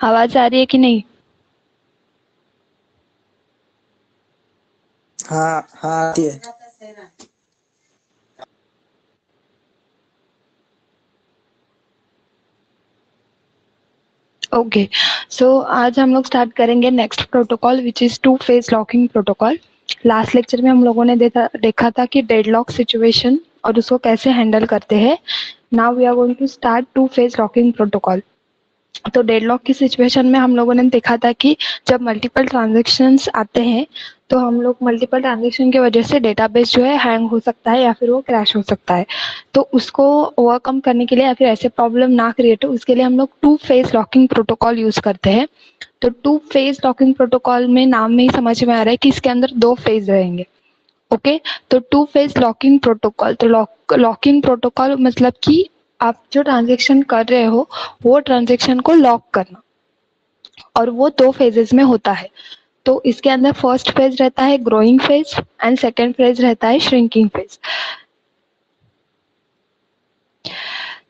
आवाज आ रही है कि नहीं? हाँ हाँ आती है। ओके, सो आज हम लोग स्टार्ट करेंगे next protocol which is to phase locking protocol. Last lecture में हम लोगों ने देखा था कि डेडलॉक सिचुएशन और उसको कैसे हैंडल करते हैं। Now we are going to start two phase locking protocol. तो डेडलॉक की सिचुएशन में हम लोगों ने देखा था कि जब मल्टीपल ट्रांजेक्शन्स आते हैं तो हम लोग मल्टीपल ट्रांजेक्शन की वजह से डेटाबेस जो है हैंग हो सकता है या फिर वो क्रैश हो सकता है। तो उसको ओवरकम करने के लिए या फिर ऐसे प्रॉब्लम ना क्रिएट हो उसके लिए हम लोग to phase locking protocol use करते हैं। तो टू फेज लॉकिंग प्रोटोकॉल में नाम में ही समझ में आ रहा है कि इसके अंदर दो फेज रहेंगे। ओके, तो टू फेज लॉकिंग प्रोटोकॉल, तो लॉकिंग प्रोटोकॉल मतलब कि आप जो ट्रांजेक्शन कर रहे हो वो ट्रांजेक्शन को लॉक करना, और वो दो फेजेस में होता है। तो इसके अंदर फर्स्ट फेज रहता है growing phase and second phase रहता है श्रिंकिंग फेज।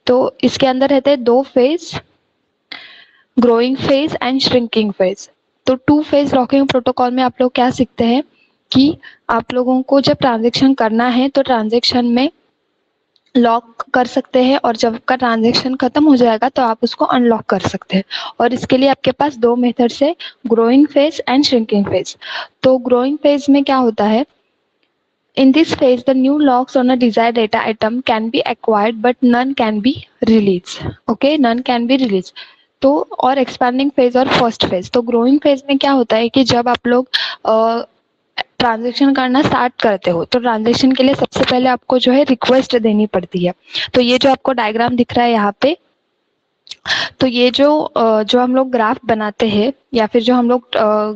तो इसके अंदर रहते हैं दो phase, growing phase and shrinking phase. तो टू फेज लॉकिंग प्रोटोकॉल में आप लोग क्या सीखते हैं कि आप लोगों को जब ट्रांजेक्शन करना है तो ट्रांजेक्शन में लॉक कर सकते हैं, और जब का ट्रांजेक्शन खत्म हो जाएगा तो आप उसको अनलॉक कर सकते हैं। और इसके लिए आपके पास दो मेथड्स है, growing phase and shrinking phase. तो ग्रोइंग फेज में क्या होता है, in this phase the new locks on a desired data item can be acquired but none can be released. Okay, none can be released। तो और expanding phase और first phase. तो growing phase में क्या होता है कि जब आप लोग ट्रांजेक्शन करना स्टार्ट करते हो तो ट्रांजेक्शन के लिए सबसे पहले आपको जो है रिक्वेस्ट देनी पड़ती है। तो ये जो आपको डायग्राम दिख रहा है यहाँ पे, तो ये जो हम लोग ग्राफ बनाते हैं या फिर जो हम लोग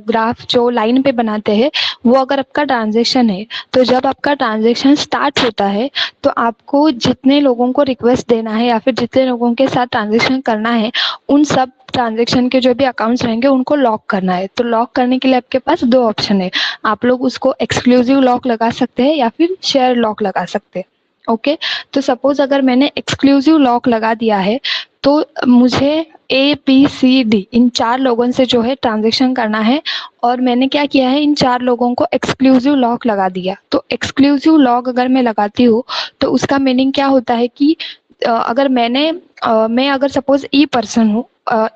ग्राफ जो लाइन पे बनाते हैं, वो अगर आपका ट्रांजेक्शन है तो जब आपका ट्रांजेक्शन स्टार्ट होता है तो आपको जितने लोगों को रिक्वेस्ट देना है या फिर जितने लोगों के साथ ट्रांजेक्शन करना है उन सब ट्रांजेक्शन के जो भी अकाउंट्स रहेंगे उनको लॉक करना है। तो लॉक करने के लिए आपके पास दो ऑप्शन है, आप लोग उसको एक्सक्लूसिव लॉक लगा सकते हैं या फिर शेयर लॉक लगा सकते हैं। ओके, तो सपोज अगर मैंने एक्सक्लूसिव लॉक लगा दिया है तो मुझे ABCD इन चार लोगों से जो है ट्रांजेक्शन करना है, और मैंने क्या किया है इन चार लोगों को एक्सक्लूसिव लॉक लगा दिया। तो एक्सक्लूसिव लॉक अगर मैं लगाती हूँ तो उसका मीनिंग क्या होता है कि अगर मैं अगर सपोज ई पर्सन हूँ,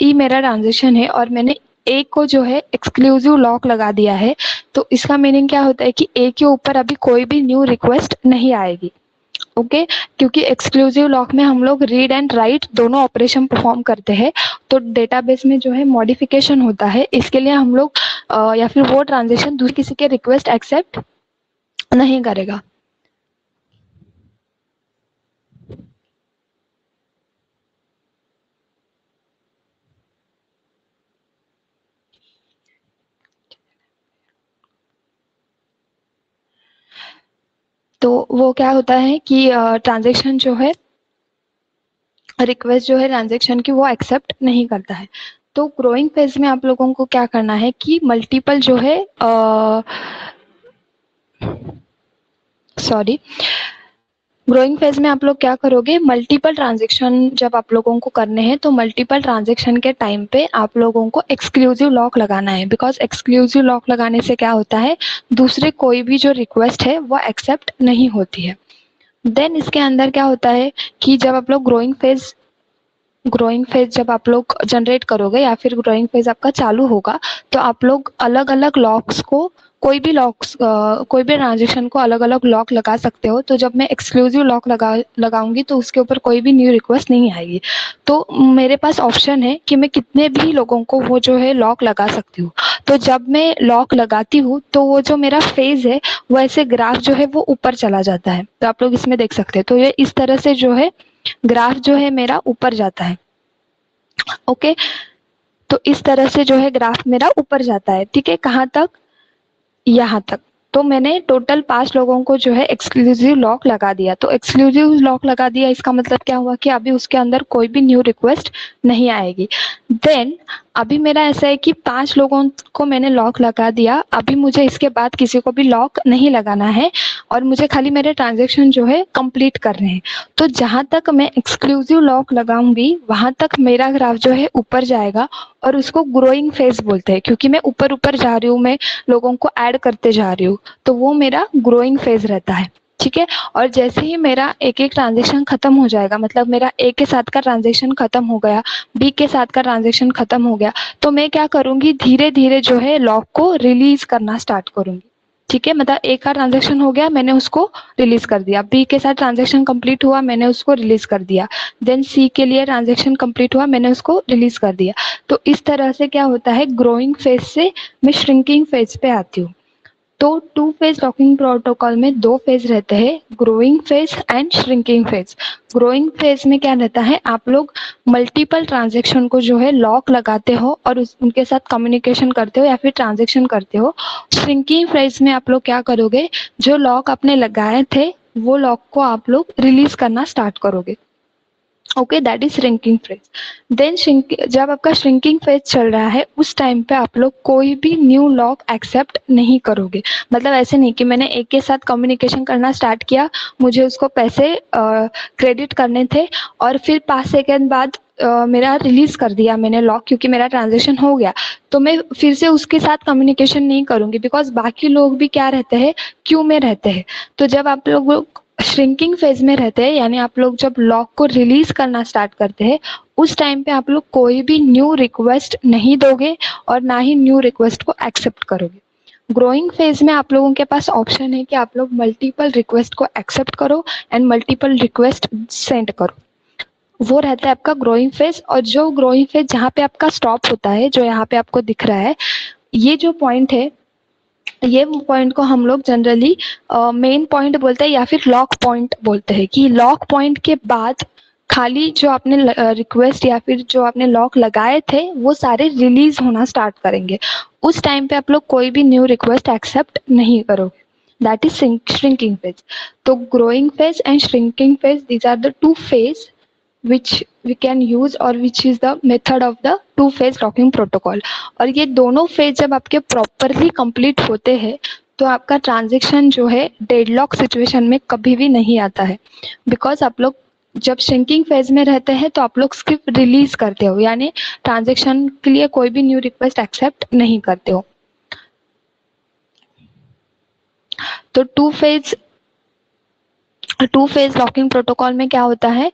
ई मेरा ट्रांजेक्शन है और मैंने ए को जो है एक्सक्लूसिव लॉक लगा दिया है, तो इसका मीनिंग क्या होता है कि ए के ऊपर अभी कोई भी न्यू रिक्वेस्ट नहीं आएगी। ओके, क्योंकि एक्सक्लूसिव लॉक में हम लोग रीड एंड राइट दोनों ऑपरेशन परफॉर्म करते हैं, तो डेटाबेस में जो है मॉडिफिकेशन होता है, इसके लिए हम लोग या फिर वो ट्रांजेक्शन दूसरे किसी के रिक्वेस्ट एक्सेप्ट नहीं करेगा। तो वो क्या होता है कि ट्रांजेक्शन जो है, रिक्वेस्ट जो है ट्रांजेक्शन की वो एक्सेप्ट नहीं करता है। तो ग्रोइंग फेज में आप लोगों को क्या करना है कि मल्टीपल जो है सॉरी ग्रोइंग फेज में आप लोग क्या करोगे, मल्टीपल ट्रांजेक्शन जब आप लोगों को करने हैं तो मल्टीपल ट्रांजेक्शन के टाइम पे आप लोगों को एक्सक्लूसिव लॉक लगाना है। बिकॉज एक्सक्लूसिव लॉक लगाने से क्या होता है, दूसरे कोई भी जो रिक्वेस्ट है वो एक्सेप्ट नहीं होती है। देन इसके अंदर क्या होता है कि जब आप लोग ग्रोइंग फेज जब आप लोग जनरेट करोगे या फिर ग्रोइंग फेज आपका चालू होगा तो आप लोग अलग अलग लॉक्स को, कोई भी ट्रांजेक्शन को अलग अलग लॉक लगा सकते हो। तो जब मैं एक्सक्लूसिव लॉक लगाऊंगी तो उसके ऊपर कोई भी न्यू रिक्वेस्ट नहीं आएगी। तो मेरे पास ऑप्शन है कि मैं कितने भी लोगों को वो जो है लॉक लगा सकती हूँ। तो जब मैं लॉक लगाती हूँ तो वो जो मेरा फेज है वो ऐसे ग्राफ जो है वो ऊपर चला जाता है। तो आप लोग इसमें देख सकते हैं, तो ये इस तरह से जो है ग्राफ जो है मेरा ऊपर जाता है। ओके, तो इस तरह से जो है ग्राफ मेरा ऊपर जाता है। ठीक है, कहाँ तक, यहाँ तक। तो मैंने टोटल 5 लोगों को जो है एक्सक्लूसिव लॉक लगा दिया। तो एक्सक्लूसिव लॉक लगा दिया इसका मतलब क्या हुआ कि अभी उसके अंदर कोई भी न्यू रिक्वेस्ट नहीं आएगी। देन अभी मेरा ऐसा है कि 5 लोगों को मैंने लॉक लगा दिया, अभी मुझे इसके बाद किसी को भी लॉक नहीं लगाना है और मुझे खाली मेरे ट्रांज़ैक्शन जो है कंप्लीट करने हैं। तो जहाँ तक मैं एक्सक्लूसिव लॉक लगाऊँगी, वहाँ तक मेरा ग्राफ जो है ऊपर जाएगा और उसको ग्रोइंग फेज़ बोलते हैं, क्योंकि मैं ऊपर-ऊपर जा रही हूँ, मैं लोगों को ऐड करते जा रही हूँ, तो वो मेरा ग्रोइंग फेज़ रहता है, ठीक है? और जैसे ही मेरा एक-एक ट्रांज़ैक्शन खत्म हो जाएगा, मतलब मेरा ए के साथ का ट्रांज़ैक्शन खत्म हो गया, बी के साथ का ट्रांज़ैक्शन खत्म हो गया, तो मैं क्या करूँगी, धीरे-धीरे जो है लॉक को रिलीज़ करना स्टार्ट करूँगी, ठीक है? मतलब ए का ट्रांज़ैक्शन हो गया, मैंने उसको रिलीज़ कर दिया, बी के साथ ट्रांज़ैक्शन कंप्लीट हुआ, मैंने उसको रिलीज़ कर दिया, देन सी के लिए ट्रांज़ैक्शन कंप्लीट हुआ, मैंने उसको रिलीज़ कर दिया। तो इस तरह से क्या होता है, ग्रोइंग फेज़ से मैं श्रिंकिंग फेज़ पे आती हूँ। तो टू फेज लॉकिंग प्रोटोकॉल में 2 फेज रहते हैं, growing phase and shrinking phase. Growing phase में क्या रहता है, आप लोग मल्टीपल ट्रांजैक्शन को जो है लॉक लगाते हो और उनके साथ कम्युनिकेशन करते हो या फिर ट्रांजैक्शन करते हो। श्रिंकिंग फेज में आप लोग क्या करोगे, जो लॉक आपने लगाए थे वो लॉक को आप लोग रिलीज करना स्टार्ट करोगे। Okay, that is shrinking phase. Then जब आपका श्रिंकिंग फेज चल रहा है, उस टाइम पे आप लोग कोई भी न्यू लॉक एक्सेप्ट नहीं करोगे। मतलब ऐसे नहीं कि मैंने एक के साथ कम्युनिकेशन करना स्टार्ट किया, मुझे उसको पैसे क्रेडिट करने थे और फिर 5 सेकेंड बाद मेरा रिलीज कर दिया मैंने लॉक, क्योंकि मेरा ट्रांजेक्शन हो गया, तो मैं फिर से उसके साथ कम्युनिकेशन नहीं करूंगी, बिकॉज बाकी लोग भी क्या रहते हैं, क्यू में रहते हैं। तो जब आप लोग श्रिंकिंग फेज में रहते हैं, यानी आप लोग जब लॉक को रिलीज करना स्टार्ट करते हैं, उस टाइम पे आप लोग कोई भी न्यू रिक्वेस्ट नहीं दोगे और ना ही न्यू रिक्वेस्ट को एक्सेप्ट करोगे। ग्रोइंग फेज में आप लोगों के पास ऑप्शन है कि आप लोग मल्टीपल रिक्वेस्ट को एक्सेप्ट करो एंड मल्टीपल रिक्वेस्ट सेंड करो, वो रहता है आपका ग्रोइंग फेज। और जो ग्रोइंग फेज जहाँ पे आपका स्टॉप होता है, जो यहाँ पे आपको दिख रहा है, ये जो पॉइंट है, ये पॉइंट को हम लोग जनरली मेन पॉइंट बोलते हैं या फिर लॉक पॉइंट बोलते हैं, कि लॉक पॉइंट के बाद खाली जो आपने रिक्वेस्ट या फिर जो आपने लॉक लगाए थे वो सारे रिलीज होना स्टार्ट करेंगे। उस टाइम पे आप लोग कोई भी न्यू रिक्वेस्ट एक्सेप्ट नहीं करोगे, दैट इज श्रिंकिंग फेज। तो growing phase and shrinking phase, these are the two phase which we can use और which is the method of the two phase locking protocol। और ये दोनों phase जब आपके properly complete होते हैं तो आपका ट्रांजेक्शन जो है डेडलॉक सिचुएशन में कभी भी नहीं आता है, बिकॉज आप लोग जब श्रिंकिंग फेज में रहते हैं तो आप लोग सिर्फ रिलीज करते हो, यानी ट्रांजेक्शन के लिए कोई भी न्यू रिक्वेस्ट एक्सेप्ट नहीं करते हो। तो टू फेज लॉकिंग प्रोटोकॉल में क्या होता है,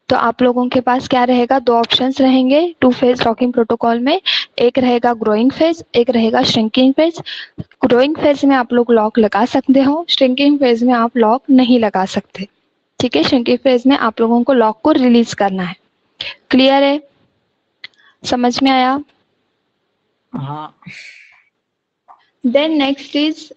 तो आप लोगों के पास क्या रहेगा, 2 ऑप्शंस रहेंगे टू फेज लॉकिंग प्रोटोकॉल में, एक रहेगा ग्रोइंग फेज, एक रहेगा श्रिंकिंग फेज। ग्रोइंग फेज में आप लोग लॉक लगा सकते हो, श्रिंकिंग फेज में आप लॉक नहीं लगा सकते, ठीक है? श्रिंकिंग फेज में आप लोगों को लॉक को रिलीज करना है। क्लियर है, समझ में आया? हाँ। देन नेक्स्ट इज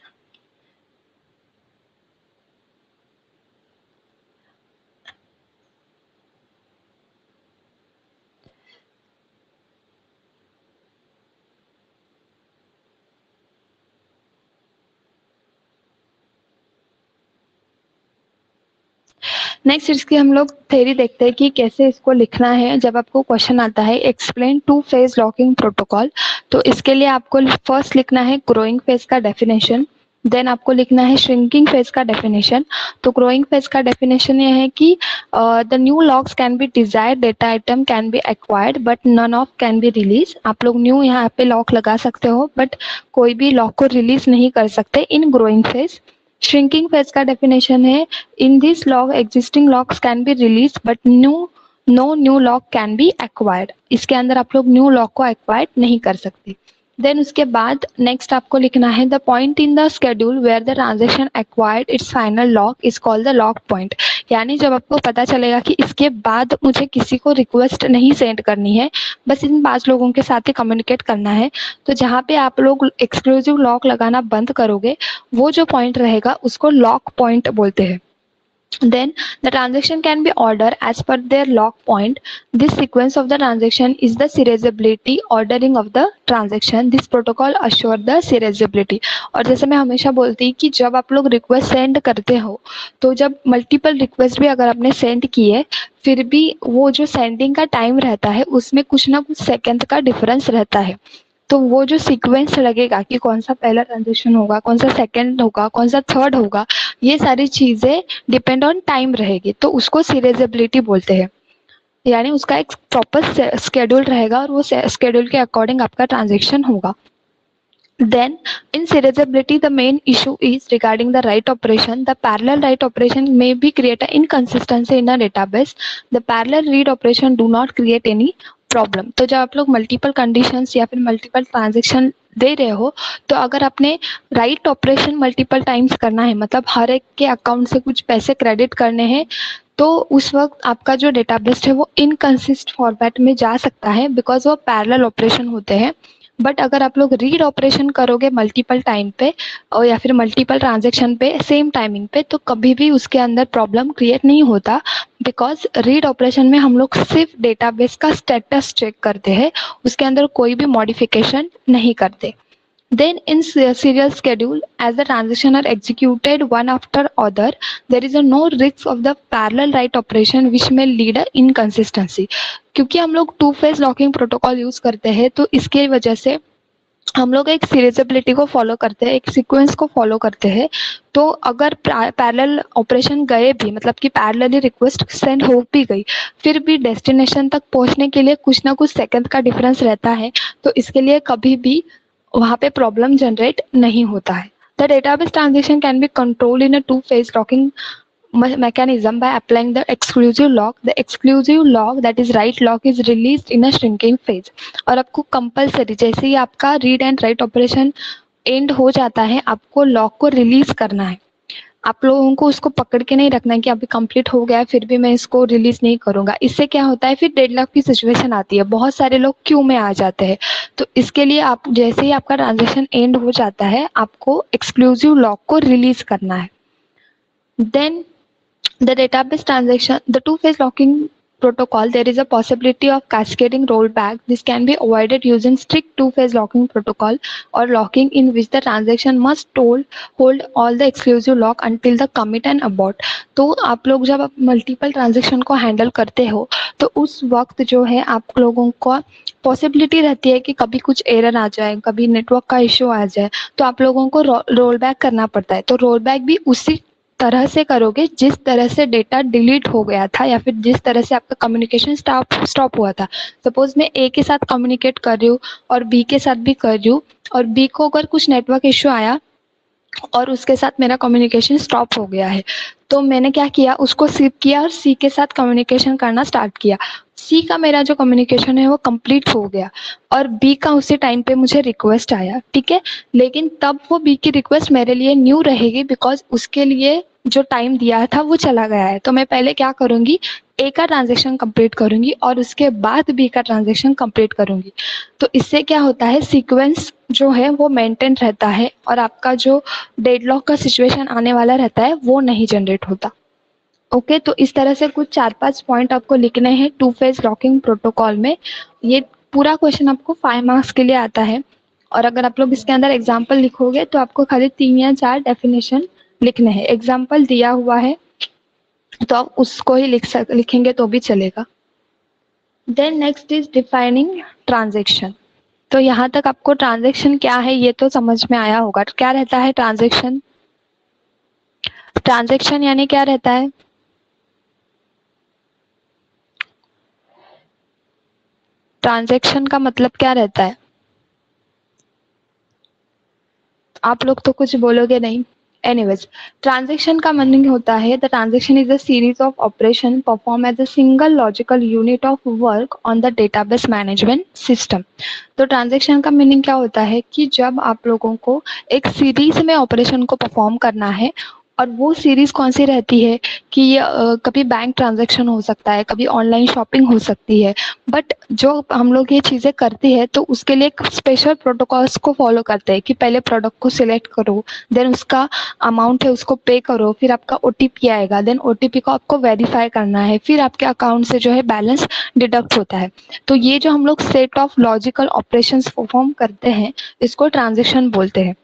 नेक्स्ट इसकी हम लोग थ्योरी देखते हैं कि कैसे इसको लिखना है। जब आपको क्वेश्चन आता है explain two phase locking protocol, तो इसके लिए आपको फर्स्ट लिखना है ग्रोइंग फेज का डेफिनेशन, देन आपको लिखना है श्रिंकिंग फेज का डेफिनेशन। तो ग्रोइंग फेज का डेफिनेशन ये है कि the new locks can be desired data item can be acquired but none of can be release. आप लोग न्यू यहाँ पे लॉक लगा सकते हो बट कोई भी लॉक को रिलीज नहीं कर सकते in growing phase. Shrinking phase का डेफिनेशन है in this lock existing locks can be release but no new lock can be acquired. इसके अंदर आप लोग न्यू लॉक को एक्वायर्ड नहीं कर सकते। देन उसके बाद नेक्स्ट आपको लिखना है the point in the schedule where the transaction acquired its final lock is called the lock point. यानी जब आपको पता चलेगा कि इसके बाद मुझे किसी को रिक्वेस्ट नहीं सेंड करनी है, बस इन 5 लोगों के साथ ही कम्युनिकेट करना है, तो जहाँ पे आप लोग एक्सक्लूसिव लॉक लगाना बंद करोगे वो जो पॉइंट रहेगा उसको लॉक पॉइंट बोलते हैं। Then the transaction can be ordered as per their lock point. This sequence of the transaction is the serializability ordering of the transaction. This protocol assure the serializability. और जैसे मैं हमेशा बोलती हूँ कि जब आप लोग रिक्वेस्ट सेंड करते हो तो जब मल्टीपल रिक्वेस्ट भी अगर आपने सेंड की है फिर भी वो जो सेंडिंग का टाइम रहता है उसमें कुछ ना कुछ सेकंड का डिफरेंस रहता है. तो वो जो सीक्वेंस लगेगा कि कौन सा पहला ट्रांजेक्शन होगा, कौन सा सेकंड होगा, कौन सा थर्ड होगा, ये सारी चीजें डिपेंड ऑन टाइम रहेगी. तो उसको सीरियलाइजेबिलिटी बोलते हैं. यानी उसका एक प्रॉपर स्केड्यूल रहेगा और वो स्केड्यूल के अकॉर्डिंग आपका ट्रांजेक्शन होगा. Then in serializability the main issue is regarding the write operation. The parallel write operation may be create an inconsistency in a database. The parallel read operation do not create any problem. तो जब आप लोग multiple conditions या फिर multiple transaction दे रहे हो तो अगर आपने राइट ऑपरेशन मल्टीपल टाइम्स करना है, मतलब हर एक के अकाउंट से कुछ पैसे क्रेडिट करने हैं, तो उस वक्त आपका जो डेटाबेस है वो इनकंसिस्ट फॉर्मेट में जा सकता है बिकॉज वो पैरेलल ऑपरेशन होते हैं. बट अगर आप लोग रीड ऑपरेशन करोगे मल्टीपल टाइम पे और या फिर मल्टीपल ट्रांजेक्शन पे सेम टाइमिंग पे तो कभी भी उसके अंदर प्रॉब्लम क्रिएट नहीं होता बिकॉज रीड ऑपरेशन में हम लोग सिर्फ डेटाबेस का स्टेटस चेक करते हैं, उसके अंदर कोई भी मॉडिफिकेशन नहीं करते. Then in serial schedule, as the transaction are executed one after other, there is a no risk of the parallel write operation which may lead a inconsistency. क्योंकि हम लोग to phase locking protocol use करते हैं तो इसके वजह से हम लोग एक सीरियलाइजेबिलिटी को फॉलो करते हैं, एक सीक्वेंस को फॉलो करते हैं. तो अगर पैरेलल ऑपरेशन गए भी, मतलब कि पैरेलली रिक्वेस्ट सेंड हो भी गई, फिर भी डेस्टिनेशन तक पहुंचने के लिए कुछ ना कुछ सेकंड का डिफरेंस रहता है. तो इसके लिए कभी भी वहाँ पे प्रॉब्लम जनरेट नहीं होता है. The database transaction can be control in a to phase locking mechanism by applying the exclusive lock. The exclusive lock, that is write lock, is released in a shrinking phase. और आपको compulsory जैसे ही आपका read and write operation and हो जाता है आपको lock को release करना है. आप लोगों को उसको पकड़ के नहीं रखना है कि अभी कंप्लीट हो गया है फिर भी मैं इसको रिलीज नहीं करूंगा. इससे क्या होता है फिर डेडलॉक की सिचुएशन आती है, बहुत सारे लोग क्यू में आ जाते हैं. तो इसके लिए आप जैसे ही आपका ट्रांजेक्शन एंड हो जाता है आपको एक्सक्लूसिव लॉक को रिलीज करना है. Then the database transaction, the two-phase locking protocol, there is a possibility of cascading rollback. This can be avoided using strict two-phase locking protocol or locking in which the transaction must hold all the exclusive lock until the commit and abort. तो आप लोग जब multiple transaction को handle करते हो तो उस वक्त जो है आप लोगों को पॉसिबिलिटी रहती है कि कभी कुछ एरर आ जाए, कभी नेटवर्क का इश्यू आ जाए, तो आप लोगों को रोल बैक करना पड़ता है. तो रोल बैक भी उसी तरह से करोगे जिस तरह से डेटा डिलीट हो गया था या फिर जिस तरह से आपका कम्युनिकेशन स्टॉप हुआ था. सपोज मैं ए के साथ कम्युनिकेट कर रही हूँ और बी के साथ भी कर रही हूँ और बी को अगर कुछ नेटवर्क इश्यू आया और उसके साथ मेरा कम्युनिकेशन स्टॉप हो गया है तो मैंने क्या किया, उसको स्किप किया और सी के साथ कम्युनिकेशन करना स्टार्ट किया. सी का मेरा जो कम्युनिकेशन है वो कंप्लीट हो गया और बी का उसी टाइम पे मुझे रिक्वेस्ट आया, ठीक है. लेकिन तब वो बी की रिक्वेस्ट मेरे लिए न्यू रहेगी बिकॉज उसके लिए जो टाइम दिया था वो चला गया है. तो मैं पहले क्या करूंगी, ए का ट्रांजेक्शन कंप्लीट करूंगी और उसके बाद बी का ट्रांजेक्शन कंप्लीट करूंगी. तो इससे क्या होता है, सीक्वेंस जो है वो मेंटेन रहता है और आपका जो डेडलॉक का सिचुएशन आने वाला रहता है वो नहीं जनरेट होता. ओके तो इस तरह से कुछ 4-5 पॉइंट आपको लिखने हैं टू फेज लॉकिंग प्रोटोकॉल में. ये पूरा क्वेश्चन आपको 5 मार्क्स के लिए आता है और अगर आप लोग इसके अंदर एग्जाम्पल लिखोगे तो आपको खाली 3 या 4 डेफिनेशन लिखने हैं. एग्जाम्पल दिया हुआ है तो आप उसको ही लिखेंगे तो भी चलेगा. Then next is defining transaction. तो यहाँ तक आपको ट्रांजेक्शन क्या है ये तो समझ में आया होगा. क्या रहता है ट्रांजेक्शन? ट्रांजेक्शन यानी क्या रहता है? ट्रांजेक्शन का मतलब क्या रहता है? आप लोग तो कुछ बोलोगे नहीं. एनीवेज, ट्रांजेक्शन का मीनिंग होता है the transaction is a series of operation perform as a single logical unit of work on the database management system. तो ट्रांजेक्शन का मीनिंग क्या होता है कि जब आप लोगों को एक सीरीज में ऑपरेशन को परफॉर्म करना है और वो सीरीज कौन सी रहती है कि कभी बैंक ट्रांजैक्शन हो सकता है, कभी ऑनलाइन शॉपिंग हो सकती है, बट जो हम लोग ये चीज़ें करते हैं तो उसके लिए एक स्पेशल प्रोटोकॉल्स को फॉलो करते हैं कि पहले प्रोडक्ट को सिलेक्ट करो, देन उसका अमाउंट है उसको पे करो, फिर आपका ओटीपी आएगा, देन ओटीपी को आपको वेरीफाई करना है, फिर आपके अकाउंट से जो है बैलेंस डिडक्ट होता है। तो ये जो हम लोग set of logical operations perform करते हैं इसको ट्रांजैक्शन बोलते हैं।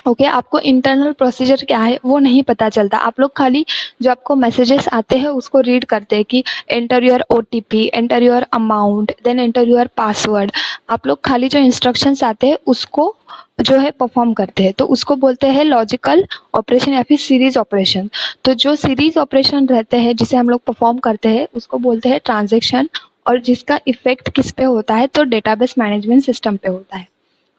ओके आपको इंटरनल प्रोसीजर क्या है वो नहीं पता चलता, आप लोग खाली जो आपको मैसेजेस आते हैं उसको रीड करते हैं कि enter your OTP, enter your amount, then enter your password. आप लोग खाली जो इंस्ट्रक्शंस आते हैं उसको जो है परफॉर्म करते हैं, तो उसको बोलते हैं लॉजिकल ऑपरेशन या फिर सीरीज ऑपरेशन। तो जो सीरीज ऑपरेशन रहते हैं जिसे हम लोग परफॉर्म करते हैं उसको बोलते हैं ट्रांजेक्शन, और जिसका इफेक्ट किस पे होता है तो डेटाबेस मैनेजमेंट सिस्टम पे होता है।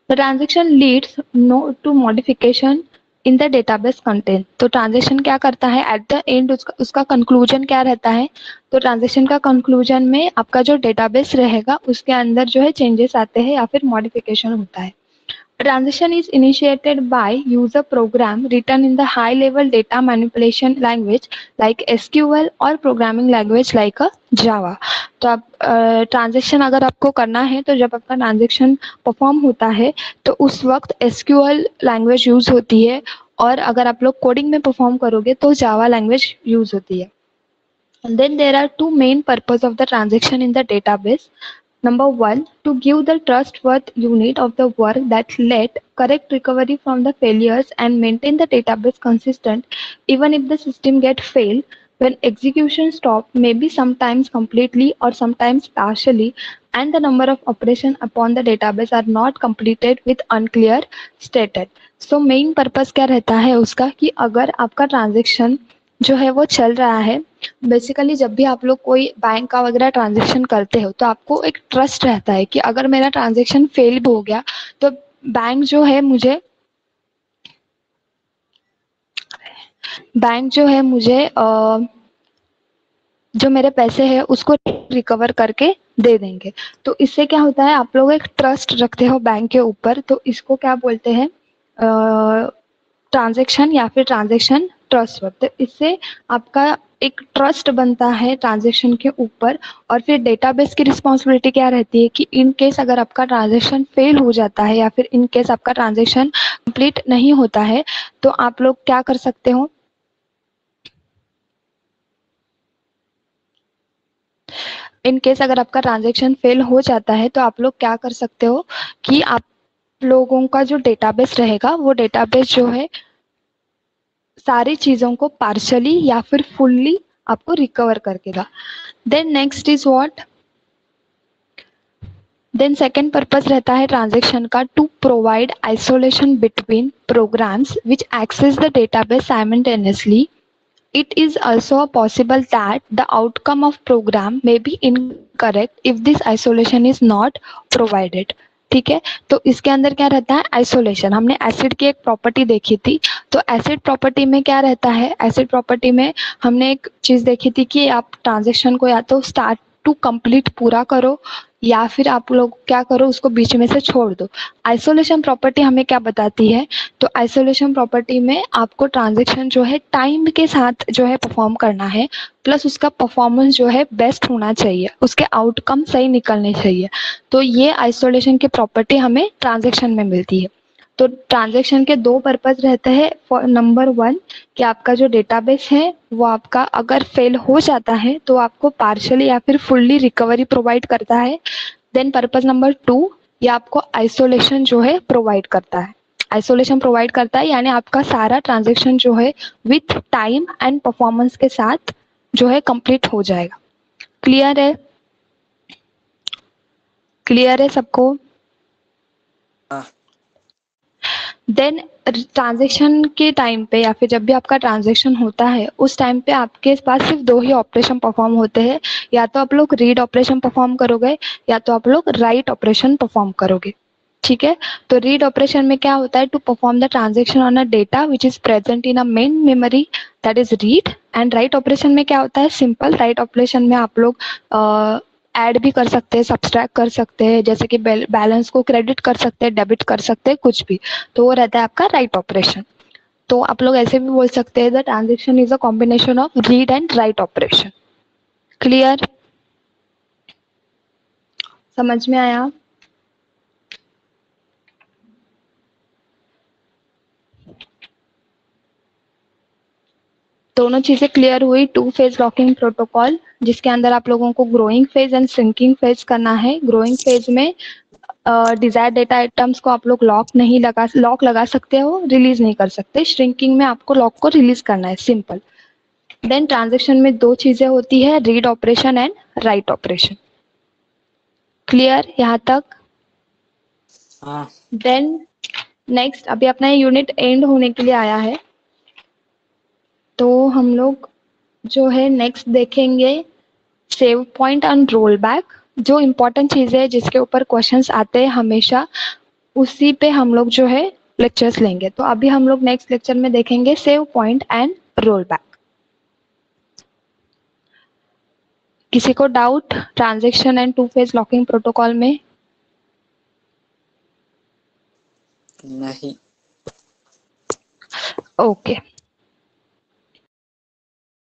The transaction leads no to modification in the database content। तो ट्रांजेक्शन क्या करता है एट द एंड, उसका कंक्लूजन क्या रहता है, तो ट्रांजेक्शन का कंक्लूजन में आपका जो डेटाबेस रहेगा उसके अंदर जो है चेंजेस आते हैं या फिर मॉडिफिकेशन होता है। Transition is initiated by user program written in the high-level data manipulation language like SQL or programming language like a Java। तो आप ट्रांजेक्शन अगर आपको करना है तो जब आपका ट्रांजेक्शन परफॉर्म होता है तो उस वक्त SQL लैंग्वेज यूज होती है, और अगर आप लोग कोडिंग में परफॉर्म करोगे तो जावा लैंग्वेज यूज होती है। And then there are two main purpose of the transaction in the database. Number one, to give the trustworthy unit of the work that let correct recovery from the failures and maintain the database consistent even if the system get failed when execution stop, maybe sometimes completely or sometimes partially, and the number of operation upon the database are not completed with unclear stated। So main purpose क्या रहता है उसका कि अगर आपका transaction जो है वो चल रहा है, बेसिकली जब भी आप लोग कोई बैंक का वगैरह ट्रांजेक्शन करते हो तो आपको एक ट्रस्ट रहता है कि अगर मेरा ट्रांजेक्शन फेल भी हो गया तो बैंक जो है मुझे जो मेरे पैसे हैं उसको रिकवर करके दे देंगे। तो इससे क्या होता है, आप लोग एक ट्रस्ट रखते हो बैंक के ऊपर, तो इसको क्या बोलते हैं ट्रांजेक्शन या फिर ट्रांजेक्शन ट्रस्ट। तो इससे आपका एक ट्रस्ट बनता है ट्रांजेक्शन के ऊपर। और फिर डेटाबेस की रिस्पॉन्सिबिलिटी क्या रहती है कि इन केस अगर आपका ट्रांजेक्शन फेल हो जाता है या फिर इन केस आपका ट्रांजेक्शन कंप्लीट नहीं होता है तो आप लोग क्या कर सकते हो, इन केस अगर आपका ट्रांजेक्शन फेल हो जाता है तो आप लोग क्या कर सकते हो कि आप लोगों का जो डेटाबेस रहेगा वो डेटाबेस जो है सारी चीजों को पार्शली या फिर फुल्ली आपको रिकवर करके देगा। Then next is what, then second purpose रहता है ट्रांजेक्शन का to provide isolation between programs which access the database simultaneously. It is also possible that the outcome of program may be incorrect if this isolation is not provided। ठीक है, तो इसके अंदर क्या रहता है आइसोलेशन। हमने एसिड की एक प्रॉपर्टी देखी थी, तो एसिड प्रॉपर्टी में क्या रहता है, एसिड प्रॉपर्टी में हमने एक चीज देखी थी कि आप ट्रांजेक्शन को या तो स्टार्ट टू कंप्लीट पूरा करो या फिर आप लोग क्या करो उसको बीच में से छोड़ दो। आइसोलेशन प्रॉपर्टी हमें क्या बताती है, तो आइसोलेशन प्रॉपर्टी में आपको ट्रांजेक्शन जो है टाइम के साथ जो है परफॉर्म करना है, प्लस उसका परफॉर्मेंस जो है बेस्ट होना चाहिए, उसके आउटकम सही निकलने चाहिए। तो ये आइसोलेशन की प्रॉपर्टी हमें ट्रांजेक्शन में मिलती है। तो ट्रांजेक्शन के दो पर्पज रहते हैं। नंबर वन कि आपका जो डेटाबेस है वो आपका अगर फेल हो जाता है तो आपको पार्शियली या फिर फुल्ली रिकवरी प्रोवाइड करता है। देन पर्पज नंबर टू, ये आपको आइसोलेशन जो है प्रोवाइड करता है। आइसोलेशन प्रोवाइड करता है यानी आपका सारा ट्रांजेक्शन जो है विथ टाइम एंड परफॉर्मेंस के साथ जो है कंप्लीट हो जाएगा। क्लियर है, क्लियर है सबको? देन ट्रांजेक्शन के टाइम पे या फिर जब भी आपका ट्रांजेक्शन होता है उस टाइम पे आपके पास सिर्फ दो ही ऑपरेशन परफॉर्म होते हैं, या तो आप लोग रीड ऑपरेशन परफॉर्म करोगे या तो आप लोग राइट ऑपरेशन परफॉर्म करोगे। ठीक है, तो रीड ऑपरेशन में क्या होता है, to perform the transaction on a data which is present in a main memory that is read. And write operation में क्या होता है, सिंपल राइट ऑपरेशन में आप लोग ऐड भी कर सकते हैं, सब्सट्रैक्ट कर सकते हैं, जैसे कि बैलेंस को क्रेडिट कर सकते हैं, डेबिट कर सकते हैं, कुछ भी। तो वो रहता है आपका राइट ऑपरेशन। तो आप लोग ऐसे भी बोल सकते हैं the transaction is a combination of read and write operation. Clear? समझ में आया? दोनों चीजें क्लियर हुई। टू फेज लॉकिंग प्रोटोकॉल जिसके अंदर आप लोगों को growing phase and shrinking phase करना है। ग्रोइंग फेज में डिजायर डेटा आइटम्स को आप लोग लॉक लगा सकते हो, रिलीज नहीं कर सकते। श्रिंकिंग में आपको लॉक को रिलीज करना है, सिंपल। देन ट्रांजेक्शन में दो चीजें होती है, read operation and write operation. Clear यहाँ तक? हाँ देन नेक्स्ट, अभी अपना यूनिट एंड होने के लिए आया है, तो हम लोग जो है नेक्स्ट देखेंगे save point and roll back. जो इम्पोर्टेंट चीजें है जिसके ऊपर क्वेश्चंस आते हैं हमेशा, उसी पे हम लोग जो है लेक्चर्स लेंगे। तो अभी हम लोग नेक्स्ट लेक्चर में देखेंगे save point and roll back. किसी को doubt transaction and to phase locking protocol में? नहीं। ओके